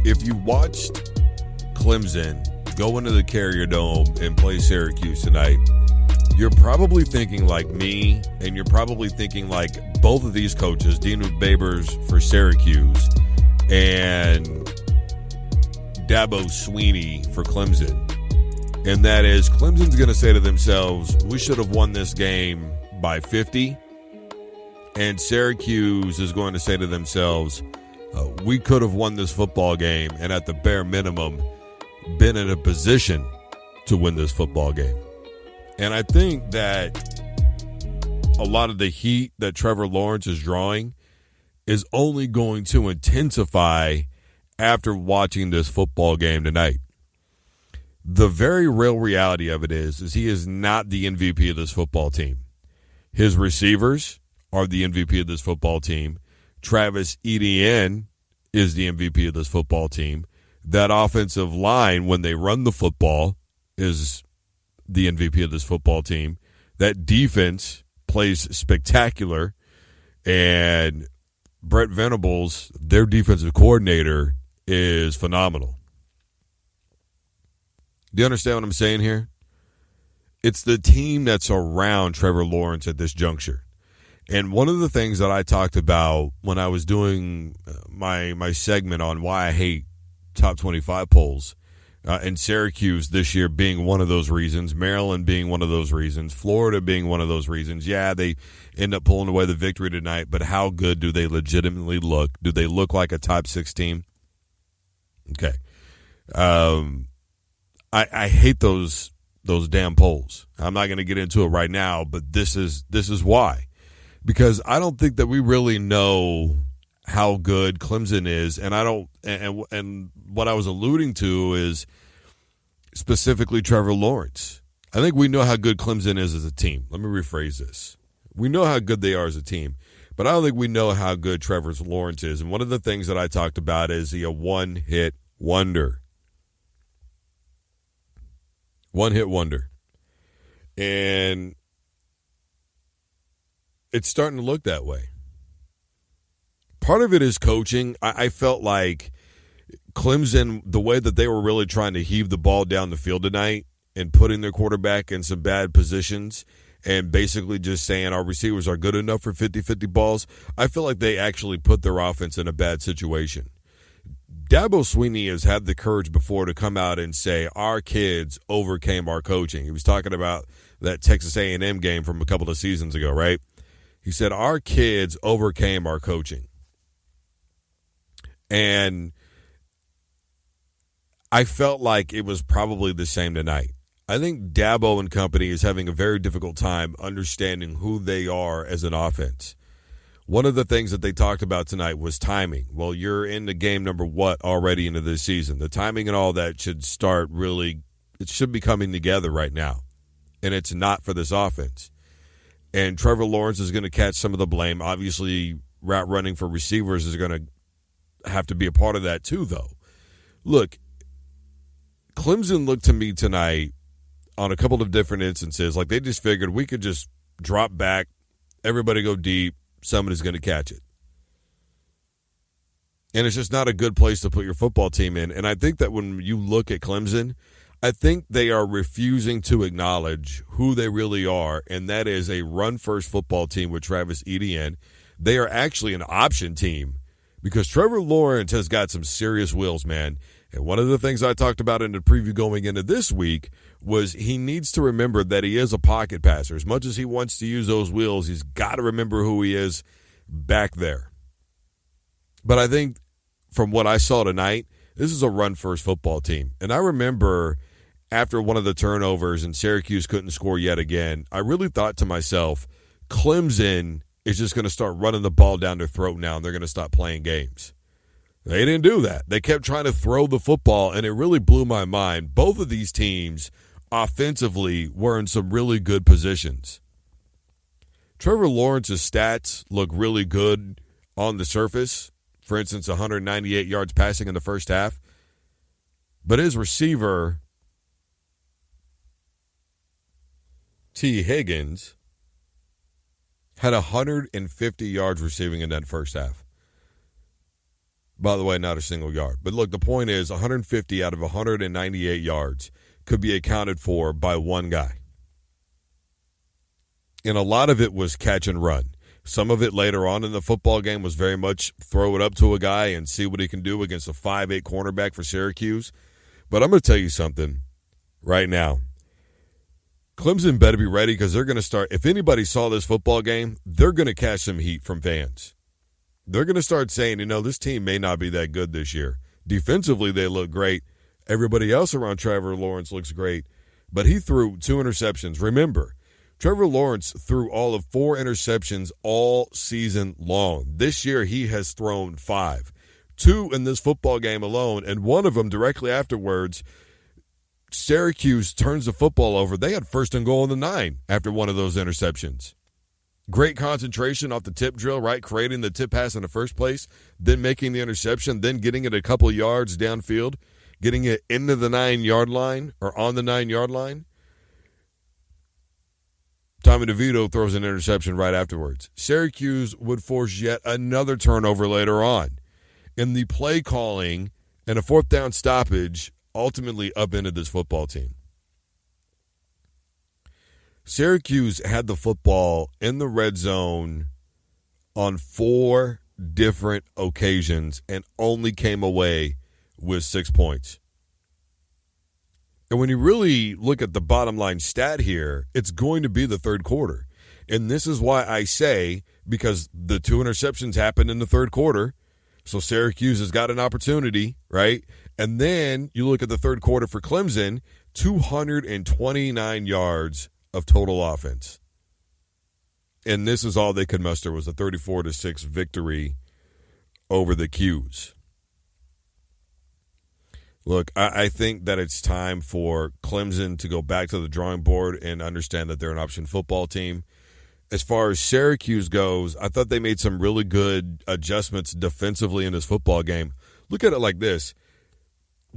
if you watched Clemson go into the Carrier Dome and play Syracuse tonight, you're probably thinking like me, and you're probably thinking like both of these coaches, Dean Babers for Syracuse and Dabo Sweeney for Clemson. And that is, Clemson's going to say to themselves, we should have won this game by 50. And Syracuse is going to say to themselves, we could have won this football game and at the bare minimum been in a position to win this football game. And I think that a lot of the heat that Trevor Lawrence is drawing is only going to intensify after watching this football game tonight. The very real reality of it is he is not the MVP of this football team. His receivers are the MVP of this football team. Travis Etienne is the MVP of this football team. That offensive line, when they run the football, is the MVP of this football team. That defense plays spectacular. And Brett Venables, their defensive coordinator, is phenomenal. Do you understand what I'm saying here? It's the team that's around Trevor Lawrence at this juncture. And one of the things that I talked about when I was doing my segment on why I hate top 25 polls, and Syracuse this year being one of those reasons, Maryland being one of those reasons, Florida being one of those reasons. Yeah, they end up pulling away the victory tonight, but how good do they legitimately look? Do they look like a top 6 team? Okay. I hate those damn polls. I'm not going to get into it right now, but this is why. Because I don't think that we really know how good Clemson is, and I don't. And what I was alluding to is specifically Trevor Lawrence. I think we know how good Clemson is as a team. Let me rephrase this. We know how good they are as a team, but I don't think we know how good Trevor Lawrence is. And one of the things that I talked about is he a one-hit wonder. One-hit wonder. And it's starting to look that way. Part of it is coaching. I felt like Clemson, the way that they were really trying to heave the ball down the field tonight and putting their quarterback in some bad positions and basically just saying our receivers are good enough for 50-50 balls, I feel like they actually put their offense in a bad situation. Dabo Sweeney has had the courage before to come out and say our kids overcame our coaching. He was talking about that Texas A&M game from a couple of seasons ago, right? He said our kids overcame our coaching. And I felt like it was probably the same tonight. I think Dabo and company is having a very difficult time understanding who they are as an offense. One of the things that they talked about tonight was timing. Well, you're in the game number what already into this season? The timing and all that should start really, it should be coming together right now. And it's not for this offense. And Trevor Lawrence is going to catch some of the blame. Obviously, route running for receivers is going to have to be a part of that too, though. Look, Clemson looked to me tonight on a couple of different instances like they just figured we could just drop back, everybody go deep, somebody's going to catch it. And it's just not a good place to put your football team in. And I think that when you look at Clemson, I think they are refusing to acknowledge who they really are, and that is a run-first football team with Travis Etienne. They are actually an option team because Trevor Lawrence has got some serious wheels, man. And one of the things I talked about in the preview going into this week was he needs to remember that he is a pocket passer. As much as he wants to use those wheels, he's got to remember who he is back there. But I think from what I saw tonight, this is a run-first football team. And I remember after one of the turnovers and Syracuse couldn't score yet again, I really thought to myself, Clemson is just going to start running the ball down their throat now and they're going to stop playing games. They didn't do that. They kept trying to throw the football, and it really blew my mind. Both of these teams offensively were in some really good positions. Trevor Lawrence's stats look really good on the surface. For instance, 198 yards passing in the first half. But his receiver, T. Higgins, had 150 yards receiving in that first half. By the way, not a single yard. But look, the point is 150 out of 198 yards could be accounted for by one guy. And a lot of it was catch and run. Some of it later on in the football game was very much throw it up to a guy and see what he can do against a 5'8 cornerback for Syracuse. But I'm going to tell you something right now. Clemson better be ready because they're going to start. If anybody saw this football game, they're going to catch some heat from fans. They're going to start saying, this team may not be that good this year. Defensively, they look great. Everybody else around Trevor Lawrence looks great. But he threw 2 interceptions. Remember, Trevor Lawrence threw all of 4 interceptions all season long. This year, he has thrown 5. 2 in this football game alone, and one of them directly afterwards, Syracuse turns the football over. They had first and goal on the 9 after one of those interceptions. Great concentration off the tip drill, right? Creating the tip pass in the first place, then making the interception, then getting it a couple yards downfield, getting it into the 9-yard line or on the 9-yard line. Tommy DeVito throws an interception right afterwards. Syracuse would force yet another turnover later on. And the play calling and a 4th down stoppage ultimately upended this football team. Syracuse had the football in the red zone on 4 different occasions and only came away with 6 points. And when you really look at the bottom line stat here, it's going to be the third quarter. And this is why I say, because the 2 interceptions happened in the third quarter, so Syracuse has got an opportunity, right? And then you look at the third quarter for Clemson, 229 yards of total offense. And this is all they could muster, was a 34-6 victory over the Qs. Look, I think that it's time for Clemson to go back to the drawing board and understand that they're an option football team. As far as Syracuse goes, I thought they made some really good adjustments defensively in this football game. Look at it like this.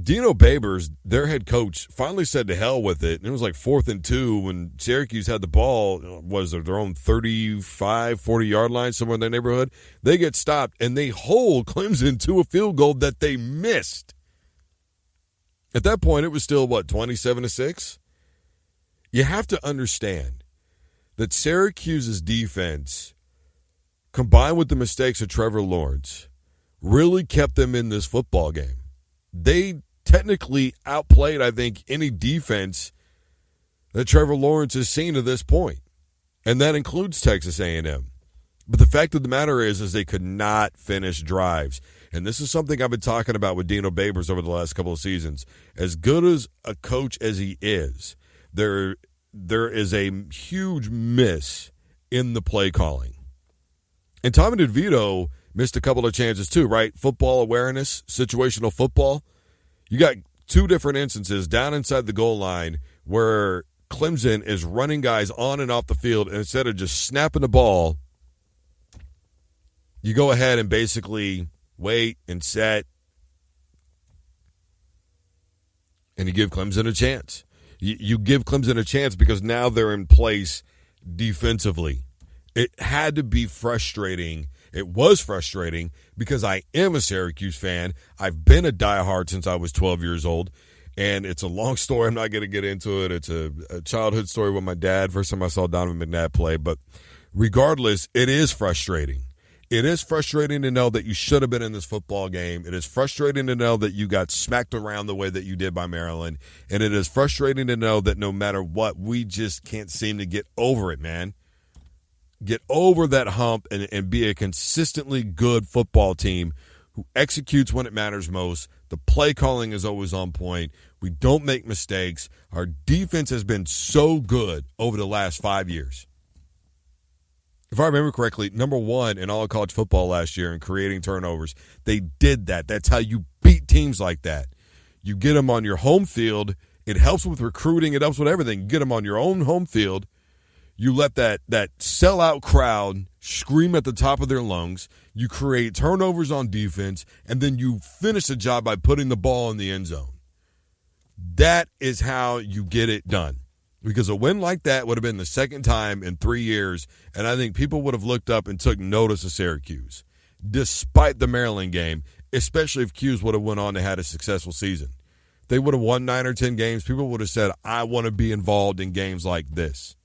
Dino Babers, their head coach, finally said to hell with it. And it was like 4th and 2 when Syracuse had the ball, was their own 35, 40-yard line, somewhere in their neighborhood. They get stopped, and they hold Clemson to a field goal that they missed. At that point, it was still, 27-6? You have to understand that Syracuse's defense, combined with the mistakes of Trevor Lawrence, really kept them in this football game. They technically outplayed, I think, any defense that Trevor Lawrence has seen to this point, and that includes Texas A&M. But the fact of the matter is they could not finish drives. And this is something I've been talking about with Dino Babers over the last couple of seasons. As good as a coach as he is, there is a huge miss in the play calling. And Tommy DeVito missed a couple of chances too, right? Football awareness, situational football. You got 2 different instances down inside the goal line where Clemson is running guys on and off the field, and instead of just snapping the ball, you go ahead and basically wait and set, and you give Clemson a chance. You give Clemson a chance because now they're in place defensively. It had to be frustrating. It was frustrating because I am a Syracuse fan. I've been a diehard since I was 12 years old, and it's a long story. I'm not going to get into it. It's a childhood story with my dad. First time I saw Donovan McNabb play, but regardless, it is frustrating. It is frustrating to know that you should have been in this football game. It is frustrating to know that you got smacked around the way that you did by Maryland. And it is frustrating to know that no matter what, we just can't seem to get over it, man. Get over that hump and be a consistently good football team who executes when it matters most. The play calling is always on point. We don't make mistakes. Our defense has been so good over the last 5 years. If I remember correctly, number 1 in all of college football last year in creating turnovers. They did that. That's how you beat teams like that. You get them on your home field. It helps with recruiting. It helps with everything. You get them on your own home field. You let that sellout crowd scream at the top of their lungs. You create turnovers on defense, and then you finish the job by putting the ball in the end zone. That is how you get it done. Because a win like that would have been the second time in 3 years, and I think people would have looked up and took notice of Syracuse. Despite the Maryland game, especially if Q's would have went on and had a successful season. They would have won 9 or 10 games. People would have said, I want to be involved in games like this.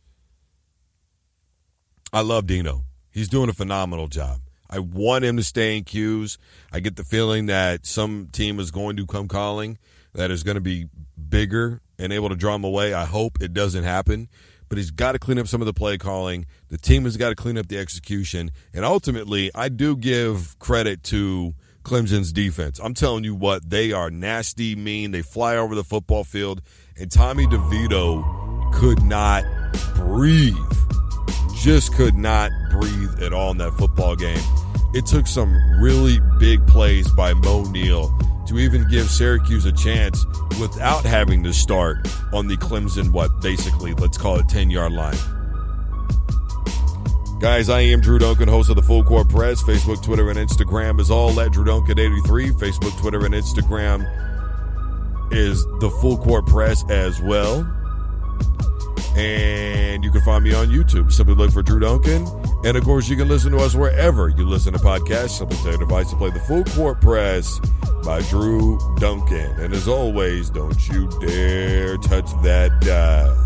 I love Dino. He's doing a phenomenal job. I want him to stay in Q's. I get the feeling that some team is going to come calling that is going to be bigger and able to draw him away. I hope it doesn't happen. But he's got to clean up some of the play calling. The team has got to clean up the execution. And ultimately, I do give credit to Clemson's defense. I'm telling you what, they are nasty, mean. They fly over the football field. And Tommy DeVito could not breathe. Just could not breathe at all in that football game. It took some really big plays by Mo Neal to even give Syracuse a chance without having to start on the Clemson, basically, let's call it 10-yard line. Guys, I am Drew Duncan, host of the Full Court Press. Facebook, Twitter, and Instagram is all at Drew Duncan 83. Facebook, Twitter, and Instagram is the Full Court Press as well. And you can find me on YouTube. Simply look for Drew Duncan. And, of course, you can listen to us wherever you listen to podcasts. Simply tell your device to play the Full Court Press by Drew Duncan. And, as always, don't you dare touch that dial.